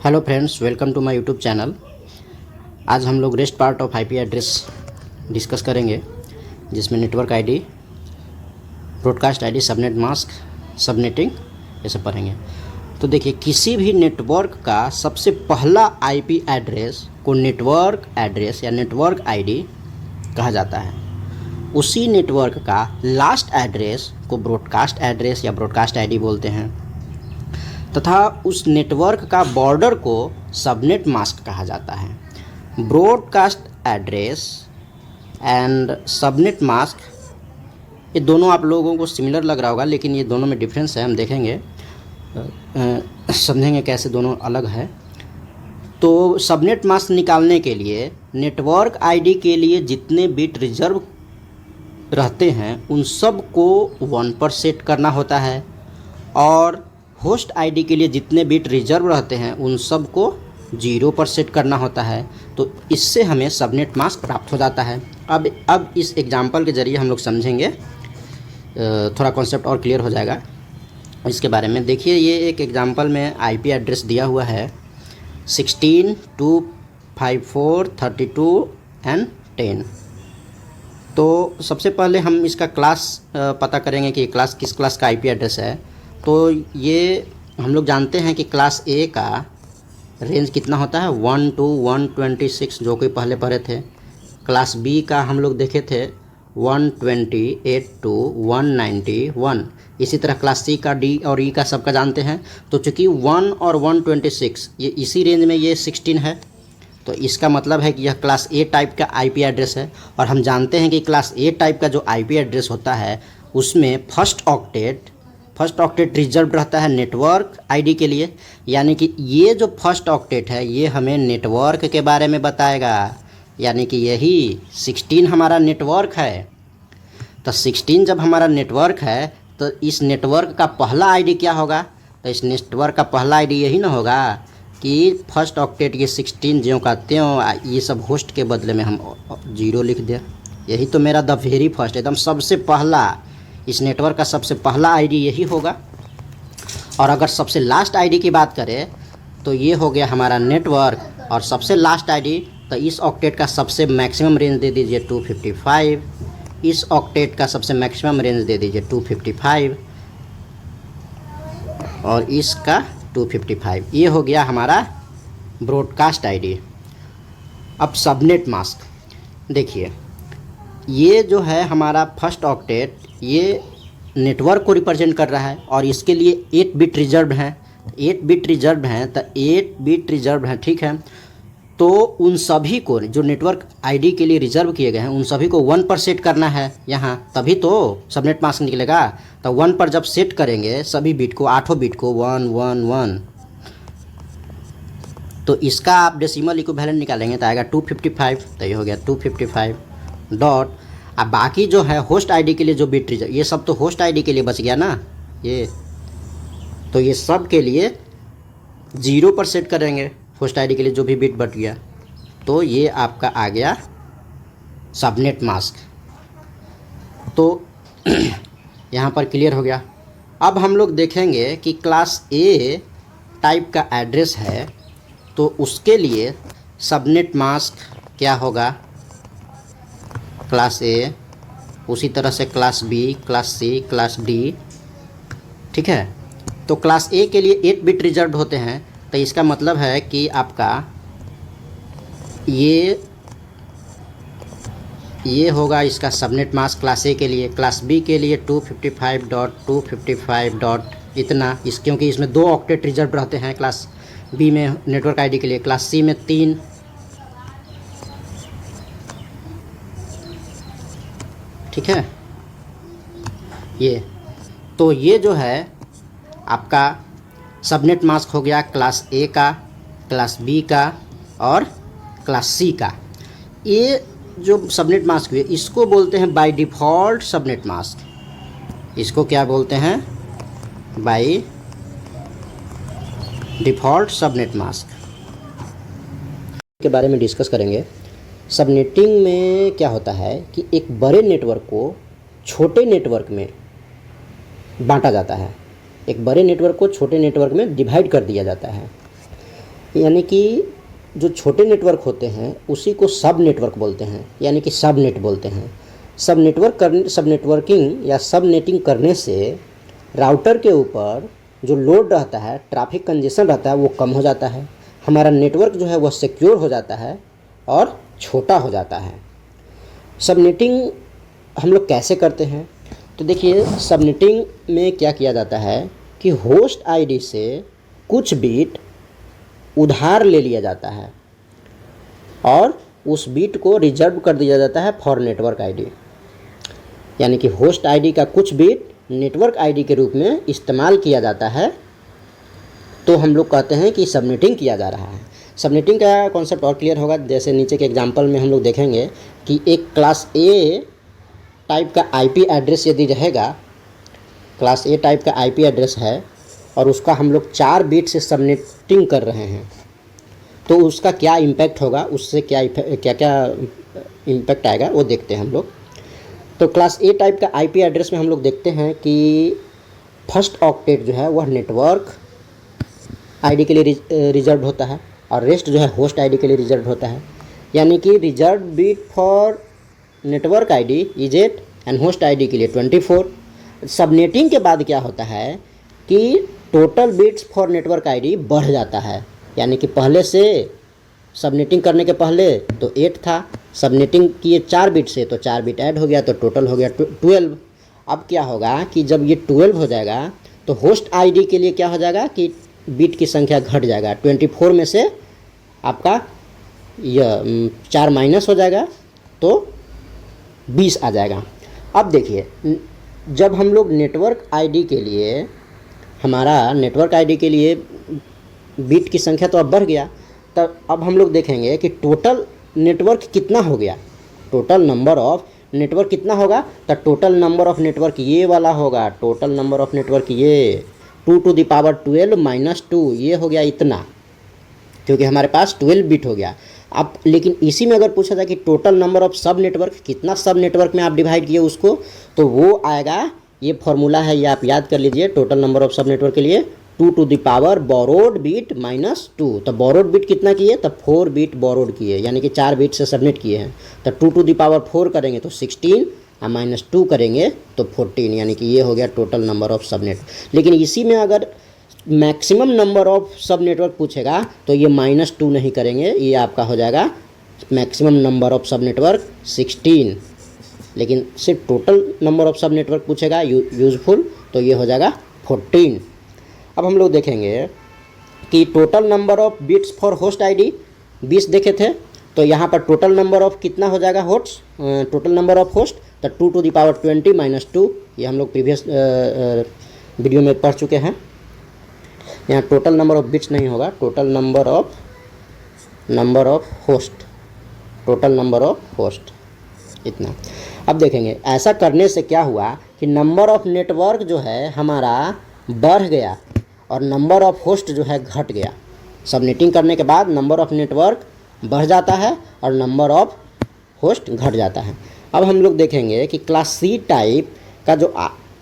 Hello friends, welcome to my YouTube channel. आज हम लोग rest part of IP address discuss करेंगे, जिसमें network ID, broadcast ID, subnet mask, subnetting ये सब पढ़ेंगे। तो देखिए, किसी भी नेटवर्क का सबसे पहला आईपी एड्रेस को नेटवर्क एड्रेस या नेटवर्क आईडी कहा जाता है। उसी नेटवर्क का लास्ट एड्रेस को ब्रॉडकास्ट एड्रेस या ब्रॉडकास्ट आईडी बोलते हैं, तथा उस नेटवर्क का बॉर्डर को सबनेट मास्क कहा जाता है। Broadcast address and subnet mask, ये दोनों आप लोगों को सिमिलर लग रहा होगा, लेकिन ये दोनों में डिफरेंस है। हम देखेंगे, समझेंगे कैसे दोनों अलग है। तो सबनेट मास्क निकालने के लिए नेटवर्क आईडी के लिए जितने बिट रिजर्व रहते हैं उन सब को 1 पर सेट करना होता है, और होस्ट आईडी के लिए जितने बिट रिजर्व रहते हैं उन सब को 0 पर सेट करना होता है। तो इससे हमें सबनेट मास्क प्राप्त हो जाता है। अब इस एग्जांपल के ज़रिए हम लोग समझेंगे, थोड़ा कॉन्सेप्ट और क्लियर हो जाएगा इसके बारे में। देखिए, ये एक एग्जांपल में आईपी एड्रेस दिया हुआ है 16, 254, 32 एंड 10। तो सबसे पहले हम इसका क्लास पता करेंगे कि क्लास किस क्लास का आईपी एड्रेस है। तो ये हम लोग जानते हैं कि क्लास ए का रेंज कितना होता है, 1 to 126, जो कि पहले पढ़े थे। क्लास बी का हम लोग देखे थे 128 to 191। इसी तरह क्लास सी का, डी और ई का सबका जानते हैं। तो चूँकि 1 और 126 ये इसी रेंज में, ये 16 है, तो इसका मतलब है कि यह क्लास ए टाइप का आईपी एड्रेस है। और हम जानते हैं कि क्लास ए टाइप का जो आईपी एड्रेस होता है उसमें फर्स्ट ऑक्टेट रिजर्व रहता है नेटवर्क आईडी के लिए। यानी कि ये जो फर्स्ट ऑक्टेट है ये हमें नेटवर्क के बारे में बताएगा, यानी कि यही 16 हमारा नेटवर्क है। तो 16 जब हमारा नेटवर्क है तो इस नेटवर्क का पहला आईडी क्या होगा? तो इस नेटवर्क का पहला आईडी यही ना होगा कि फर्स्ट ऑक्टेट ये 16 ज्यों का त्यों, ये सब होस्ट के बदले में हम 0 लिख दें। यही तो मेरा द वेरी फर्स्ट, एकदम सबसे पहला, इस नेटवर्क का सबसे पहला आईडी यही होगा। और अगर सबसे लास्ट आईडी की बात करें तो ये हो गया हमारा नेटवर्क, और सबसे लास्ट आईडी, तो इस ऑक्टेट का सबसे मैक्सिमम रेंज दे दीजिए 255। इस ऑक्टेट का सबसे मैक्सिमम रेंज दे दीजिए 255, और इसका 255। ये हो गया हमारा ब्रॉडकास्ट आईडी। अब सबनेट मास्क देखिए, ये जो है हमारा फर्स्ट ऑक्टेट, ये नेटवर्क को रिप्रेजेंट कर रहा है, और इसके लिए 8 बिट रिजर्व हैं। 8 बिट रिजर्व हैं, तो 8 बिट रिजर्व हैं, ठीक है। तो उन सभी को जो नेटवर्क आईडी के लिए रिजर्व किए गए हैं उन सभी को 1 पर सेट करना है यहाँ, तभी तो सबनेट मास्क निकलेगा। तो 1 पर जब सेट करेंगे सभी बिट को, 8 बिट को 1 1 1, तो इसका आप डेसिमल इक्विवेलेंट निकालेंगे तो आएगा 255। तो ये हो गया 255 डॉट। अब बाकी जो है होस्ट आईडी के लिए जो बिट रिजर्व, ये सब तो होस्ट आईडी के लिए बच गया ना, ये तो ये सब के लिए 0 पर सेट करेंगे, होस्ट आईडी के लिए जो भी बिट बच गया। तो ये आपका आ गया सबनेट मास्क। तो यहाँ पर क्लियर हो गया। अब हम लोग देखेंगे कि क्लास ए टाइप का एड्रेस है तो उसके लिए सबनेट मास्क क्या होगा, क्लास ए, उसी तरह से class B, class C, class D, ठीक है। तो क्लास ए के लिए 8 बिट रिजर्व होते हैं, तो इसका मतलब है कि आपका ये होगा इसका सबनेट मास्क क्लास ए के लिए। क्लास बी के लिए 255.255 डॉट इतना, क्योंकि इसमें 2 ऑक्टेट रिजर्व रहते हैं क्लास बी में नेटवर्क आईडी के लिए। क्लास सी में 3, ठीक है। ये तो ये जो है आपका सबनेट मास्क हो गया क्लास ए का, क्लास बी का और क्लास सी का। ये जो सबनेट मास्क हुए इसको बोलते हैं बाय डिफ़ॉल्ट सबनेट मास्क। इसको क्या बोलते हैं? बाय डिफ़ॉल्ट सबनेट मास्क के बारे में डिस्कस करेंगे। सबनेटिंग में क्या होता है कि एक बड़े नेटवर्क को छोटे नेटवर्क में बांटा जाता है। एक बड़े नेटवर्क को छोटे नेटवर्क में डिवाइड कर दिया जाता है। यानी कि जो छोटे नेटवर्क होते हैं उसी को सब नेटवर्क बोलते हैं, यानी कि सब नेट बोलते हैं। सब नेटवर्किंग या सब नेटिंग करने से राउटर के ऊपर जो लोड रहता है, ट्रैफिक कंजेशन रहता है, वो कम हो जाता है। हमारा नेटवर्क जो है वह सिक्योर हो जाता है और छोटा हो जाता है। सबनेटिंग हम लोग कैसे करते हैं? तो देखिए, सबनेटिंग में क्या किया जाता है कि होस्ट आईडी से कुछ बिट उधार ले लिया जाता है और उस बिट को रिजर्व कर दिया जाता है फॉर नेटवर्क आईडी। यानी कि होस्ट आईडी का कुछ बिट नेटवर्क आईडी के रूप में इस्तेमाल किया जाता है, तो हम लोग कहते हैं कि सबनेटिंग किया जा रहा है। सबनेटिंग का कॉन्सेप्ट और क्लियर होगा, जैसे नीचे के एग्जांपल में हम लोग देखेंगे कि एक क्लास ए टाइप का आईपी एड्रेस यदि रहेगा, क्लास ए टाइप का आईपी एड्रेस है और उसका हम लोग 4 बिट से सबनेटिंग कर रहे हैं, तो उसका क्या इम्पैक्ट होगा, उससे क्या क्या इम्पैक्ट आएगा वो देखते हैं हम लोग। तो क्लास ए टाइप का आईपी एड्रेस में हम लोग देखते हैं कि फर्स्ट ऑक्टेट जो है वह नेटवर्क आईडी के लिए रिजर्व होता है और रेस्ट जो है होस्ट आईडी के लिए रिजर्व होता है। यानी कि reserve bit for network ID is 8 and host ID के लिए 24। सबनेटिंग के बाद क्या होता है कि total bits for network ID बढ़ जाता है। यानी कि पहले से सबनेटिंग करने के पहले तो 8 था, सबनेटिंग किए 4 बिट से तो 4 बिट ऐड हो गया, तो टोटल हो गया 12। अब क्या होगा कि जब ये 12 हो जाएगा तो होस्ट आईडी के लिए क्या हो जाएगा कि बिट की संख्या घट जाएगा। 24 में से आपका यह 4 माइनस हो जाएगा तो 20 आ जाएगा। अब देखिए, जब हम लोग नेटवर्क आईडी के लिए, हमारा नेटवर्क आईडी के लिए बिट की संख्या तो अब बढ़ गया, तब अब हम लोग देखेंगे कि टोटल नेटवर्क कितना हो गया। टोटल नंबर ऑफ नेटवर्क कितना होगा, तो टोटल नंबर ऑफ नेटवर्क ये वाला होगा। टोटल नंबर ऑफ नेटवर्क ये 2 to the power 12 माइनस 2 ये हो गया इतना, क्योंकि हमारे पास 12 बिट हो गया। अब लेकिन इसी में अगर पूछा जाए कि total number of sub network, कितना सब नेटवर्क में आप डिवाइड किए उसको, तो वो आएगा, ये फॉर्मूला है, ये आप याद कर लीजिए। Total number of sub network के लिए 2 to the power borrowed bit minus 2। तो बोरोड बिट कितना किए, तो 4 बिट बोरोड किए, यानी कि 4 बिट से सबमिट किए हैं। तो 2 to the power 4 करेंगे तो 16 और माइनस 2 करेंगे तो 14, यानी कि ये हो गया total number of sub network. लेकिन इसी में अगर maximum number of sub network पूछेगा तो ये -2 नहीं करेंगे, ये आपका हो जाएगा maximum number of sub network 16। लेकिन सिर्फ total number of sub network पूछेगा यूजफुल, तो ये हो जाएगा 14। अब हम लोग देखेंगे कि total number of bits for host ID 20 देखे थे, तो यहाँ पर टोटल नंबर ऑफ कितना हो जाएगा host, total number of host, तो 2 to the power 20 माइनस 2, ये हम लोग प्रीवियस वीडियो में पढ़ चुके हैं। यहाँ टोटल नंबर ऑफ बिट्स नहीं होगा, total number of host, total number of host इतना। अब देखेंगे ऐसा करने से क्या हुआ कि नंबर ऑफ नेटवर्क जो है हमारा बढ़ गया और नंबर ऑफ होस्ट जो है घट गया। सबनेटिंग करने के बाद नंबर ऑफ नेटवर्क बढ़ जाता है और नंबर ऑफ होस्ट घट जाता है। अब हम लोग देखेंगे कि क्लास सी टाइप का जो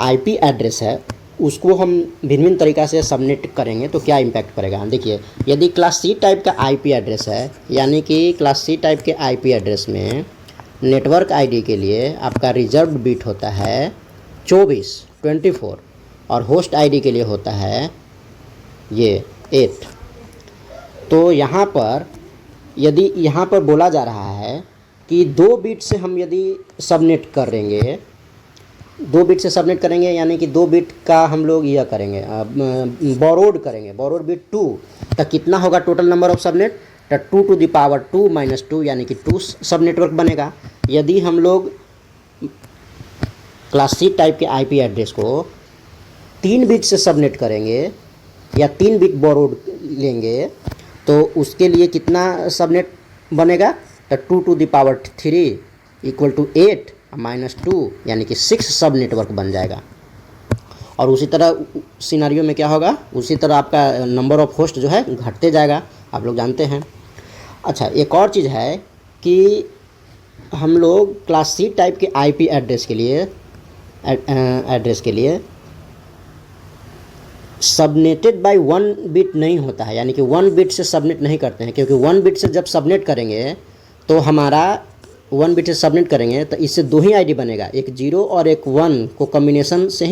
आईपी एड्रेस है उसको हम भिन्न भिन्न तरीक़ा से सबनेट करेंगे तो क्या इम्पैक्ट पड़ेगा। देखिए, यदि क्लास सी टाइप का आईपी एड्रेस है, यानी कि क्लास सी टाइप के आईपी एड्रेस में नेटवर्क आईडी के लिए आपका रिजर्व्ड बिट होता है 24 और होस्ट आईडी के लिए होता है ये 8। तो यहाँ पर यदि यहाँ पर बोला जा रहा है कि 2 बिट से हम यदि सबनेट करेंगे, 2 बिट से सबनेट करेंगे, यानी कि 2 बिट का हम लोग यह करेंगे, बोरोड करेंगे, बोरोड बिट 2, तो कितना होगा टोटल नंबर ऑफ सबनेट, तो 2 to the power 2 माइनस 2, यानी कि 2 सब नेटवर्क बनेगा। यदि हम लोग क्लास सी टाइप के आईपी एड्रेस को 3 बिट से सबनेट करेंगे या 3 बिट बोरोड लेंगे तो उसके लिए कितना सबनेट बनेगा, तो 2 to the power 3 equal to 8 minus 2, यानी कि 6 सब नेटवर्क बन जाएगा। और उसी तरह सिनारियो में क्या होगा, उसी तरह आपका नंबर ऑफ होस्ट जो है घटते जाएगा, आप लोग जानते हैं। अच्छा, एक और चीज़ है कि हम लोग क्लास सी टाइप के आईपी एड्रेस के लिए सबनेटेड बाय 1 बिट नहीं होता है, यानी कि 1 बिट से सबनेट नहीं करते हैं, क्योंकि 1 बिट से जब सबनेट करेंगे तो हमारा 1 बिट से सबनेट करेंगे तो इससे 2 ही आईडी बनेगा, एक 0 और एक 1 को कम्बिनेशन से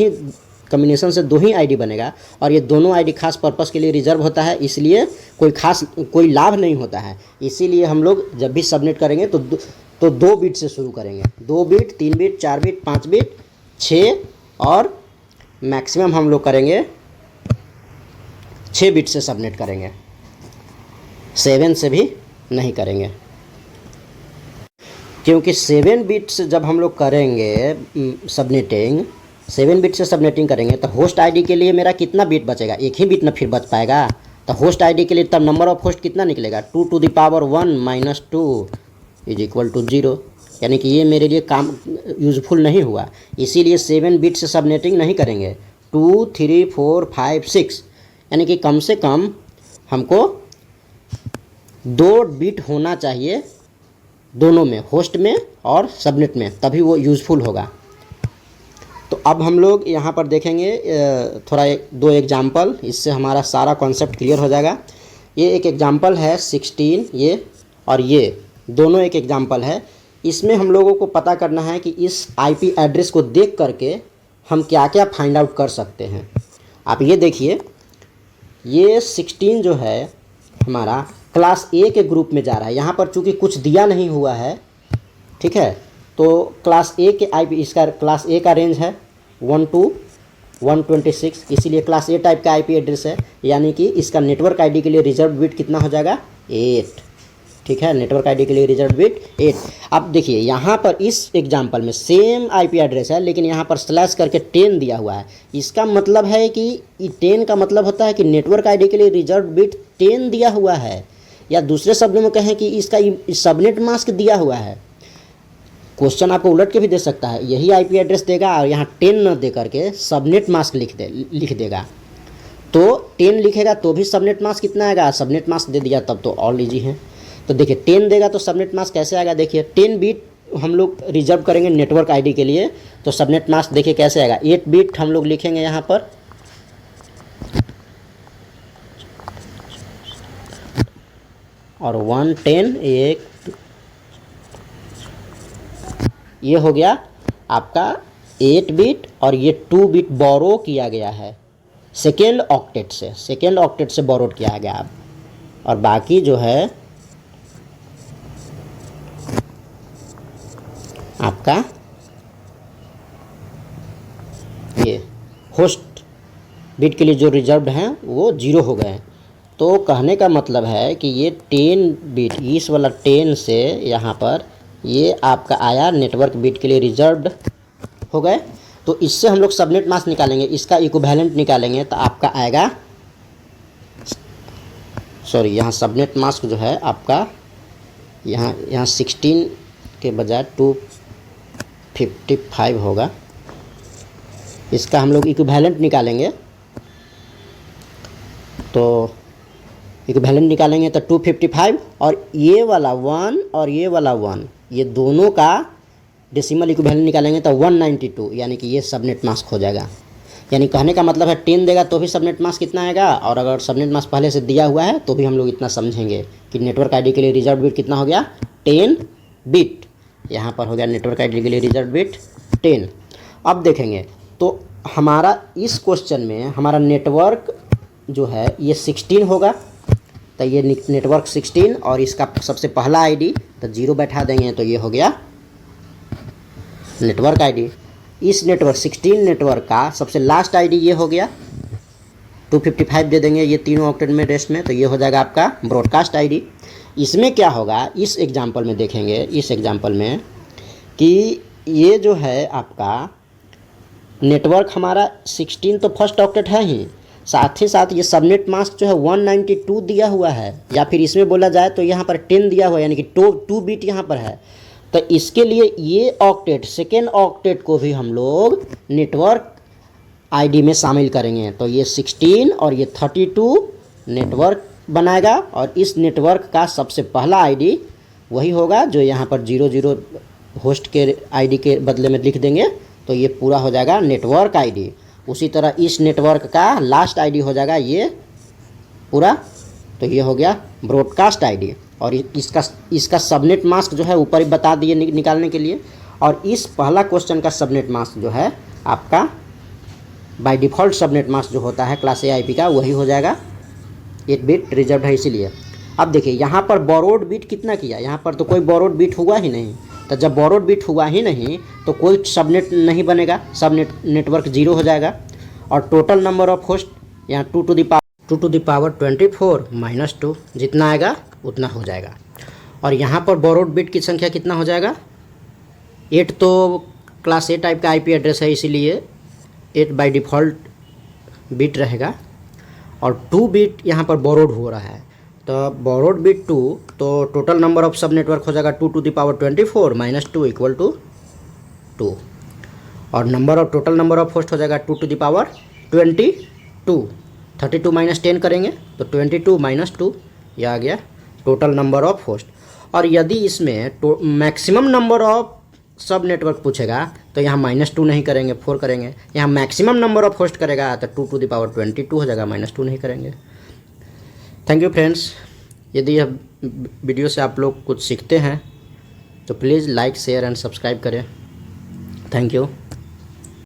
2 ही आईडी बनेगा, और ये दोनों आईडी खास पर्पस के लिए रिजर्व होता है, इसलिए कोई लाभ नहीं होता है। इसीलिए हम लोग जब भी सबनेट करेंगे तो 2 बिट से शुरू करेंगे, 2 बिट, 3 बिट, 4 बिट, 5 बिट, 6 और मैक्सिमम हम लोग करेंगे 6 बिट से सबनेट करेंगे, 7 से भी नहीं करेंगे, क्योंकि 7 बिट से जब हम लोग करेंगे सबनेटिंग, 7 बिट से सबनेटिंग करेंगे तो होस्ट आईडी के लिए मेरा कितना बिट बचेगा, एक ही बिट ना फिर बच पाएगा। तो होस्ट आईडी के लिए तब नंबर ऑफ होस्ट कितना निकलेगा, 2 to the power 1 - 2 = 0, यानी कि ये मेरे लिए काम यूज़फुल नहीं हुआ। इसीलिए 7 बिट से सबनेटिंग नहीं करेंगे, 2, 3, 4, 5, 6, यानी कि कम से कम हमको 2 बिट होना चाहिए दोनों में, होस्ट में और सबनेट में, तभी वो यूज़फुल होगा। तो अब हम लोग यहाँ पर देखेंगे थोड़ा 2 एग्जाम्पल, इससे हमारा सारा कॉन्सेप्ट क्लियर हो जाएगा। ये एक एग्जाम्पल है 16, ये और ये दोनों एक एग्जाम्पल है। इसमें हम लोगों को पता करना है कि इस आईपी एड्रेस को देख करके हम क्या क्या फाइंड आउट कर सकते हैं। आप ये देखिए, ये 16 जो है हमारा क्लास ए के ग्रुप में जा रहा है। यहाँ पर चूँकि कुछ दिया नहीं हुआ है, ठीक है, तो क्लास ए के आईपी, इसका क्लास ए का रेंज है 1 to 126, इसीलिए क्लास ए टाइप का आईपी एड्रेस है, यानी कि इसका नेटवर्क आईडी के लिए रिजर्व बिट कितना हो जाएगा, 8, ठीक है, नेटवर्क आईडी के लिए रिजर्व बिट 8। अब देखिए यहाँ पर इस एग्जांपल में सेम आईपी एड्रेस है, लेकिन यहाँ पर स्लैश करके 10 दिया हुआ है। इसका मतलब है कि 10 का मतलब होता है कि नेटवर्क आईडी के लिए रिजर्व बिट 10 दिया हुआ है, या दूसरे शब्दों में कहें कि इसका सबनेट मास्क दिया हुआ है। क्वेश्चन आपको उलट के भी दे सकता है, यही आईपी एड्रेस देगा और यहाँ 10 न दे करके सबनेट मास्क लिख देगा, तो 10 लिखेगा तो भी सबनेट मास्क कितना आएगा, सबनेट मास्क दे दिया तब तो ऑल इजी है। तो देखिए 10 देगा तो सबनेट मास्क कैसे आएगा, देखिए 10 बिट हम लोग रिजर्व करेंगे नेटवर्क आईडी के लिए, तो सबनेट मास्क देखिए कैसे आएगा, 8 बिट हम लोग लिखेंगे यहाँ पर, और 110 एक, ये हो गया आपका 8 बिट, और ये 2 बिट बोरो किया गया है सेकेंड ऑक्टेट से बोरोड किया गया। और बाकी जो है आपका ये होस्ट बिट के लिए जो रिजर्व्ड हैं वो 0 हो गए। तो कहने का मतलब है कि ये 10 बिट, इस वाला 10 से यहाँ पर ये आपका आया नेटवर्क बिट के लिए रिजर्व्ड हो गए। तो इससे हम लोग सबनेट मास्क निकालेंगे, इसका इक्विवेलेंट निकालेंगे तो आपका आएगा, सॉरी यहाँ सबनेट मास्क जो है आपका यहाँ 16 के बजाय 255 होगा, इसका हम लोग इक्विवेलेंट निकालेंगे। तो इक्विवेलेंट निकालेंगे तो 255, और ये वाला 1 और ये वाला 1, ये दोनों का डेसिमल इक्विवेलेंट निकालेंगे तो 192, यानी कि ये सबनेट मास्क हो जाएगा। यानी कहने का मतलब है 10 देगा तो भी सबनेट मास्क कितना आएगा, और अगर सबनेट मास्क पहले से दिया हुआ है तो भी हम लोग इतना समझेंगे कि नेटवर्क आईडी के लिए रिजर्व बिट कितना हो गया, 10 बिट। यहाँ पर हो गया नेटवर्क आईडी के लिए रिजर्व बिट 10। अब देखेंगे तो हमारा इस क्वेश्चन में हमारा नेटवर्क जो है ये 16 होगा, तो ये नेटवर्क 16, और इसका सबसे पहला आईडी तो 0 बैठा देंगे, तो ये हो गया नेटवर्क आईडी। इस नेटवर्क 16 नेटवर्क का सबसे लास्ट आईडी ये हो गया, 255 दे देंगे ये तीनों ऑक्टेट में रेस्ट में, तो ये हो जाएगा आपका ब्रॉडकास्ट आईडी। इसमें क्या होगा, इस एग्जांपल में देखेंगे, इस एग्जांपल में कि ये जो है आपका नेटवर्क हमारा 16 तो फर्स्ट ऑक्टेट है ही, साथ ही साथ ये सबनेट मास्क जो है 192 दिया हुआ है, या फिर इसमें बोला जाए तो यहाँ पर 10 दिया हुआ है, यानी कि 2 बिट यहाँ पर है। तो इसके लिए ये ऑक्टेट, सेकेंड ऑक्टेट को भी हम लोग नेटवर्क आईडी में शामिल करेंगे। तो ये 16 और ये 32 नेटवर्क बनाएगा, और इस नेटवर्क का सबसे पहला आईडी वही होगा जो यहाँ पर 00 होस्ट के आईडी के बदले में लिख देंगे, तो ये पूरा हो जाएगा नेटवर्क आईडी। उसी तरह इस नेटवर्क का लास्ट आईडी हो जाएगा ये पूरा, तो ये हो गया ब्रॉडकास्ट आईडी। और इसका सबनेट मास्क जो है ऊपर ही बता दिए निकालने के लिए। और इस पहला क्वेश्चन का सबनेट मास्क जो है आपका बाय डिफ़ॉल्ट सबनेट मास्क जो होता है क्लास ए आईपी का वही हो जाएगा, 8 बिट रिजर्व है इसीलिए। अब देखिए यहाँ पर बोरोड बिट कितना किया, यहाँ पर तो कोई बोरोड बिट हुआ ही नहीं, तो जब बोरोड बिट हुआ ही नहीं तो कोई सबनेट नहीं बनेगा, सबनेट नेटवर्क 0 हो जाएगा। और टोटल नंबर ऑफ होस्ट यहाँ 2 टू द पावर 24 माइनस 2 जितना आएगा उतना हो जाएगा। और यहाँ पर बोरोड बिट की संख्या कितना हो जाएगा, 8 तो क्लास ए टाइप का आईपी एड्रेस है इसीलिए 8 बाय डिफ़ॉल्ट बिट रहेगा। और 2 बिट यहाँ पर बोरोड हो रहा है, तो बोरोड बिट 2, तो total number of sub network हो जाएगा 2 to the power 24 minus 2 equal to 2। और टोटल नंबर ऑफ होस्ट हो जाएगा 2 टू द पावर 22। 32 माइनस 10 करेंगे तो 22 माइनस 2, ये आ गया टोटल नंबर ऑफ होस्ट। और यदि इसमें maximum number of sub network पूछेगा तो यहाँ -2 नहीं करेंगे, 4 करेंगे। यहाँ मैक्सिमम नंबर ऑफ होस्ट करेगा तो 2 टू द पावर 22 हो जाएगा, -2 नहीं करेंगे। Thank you friends. यदि यह वीडियो से आप लोग कुछ सीखते हैं तो please like share and subscribe करें। Thank you.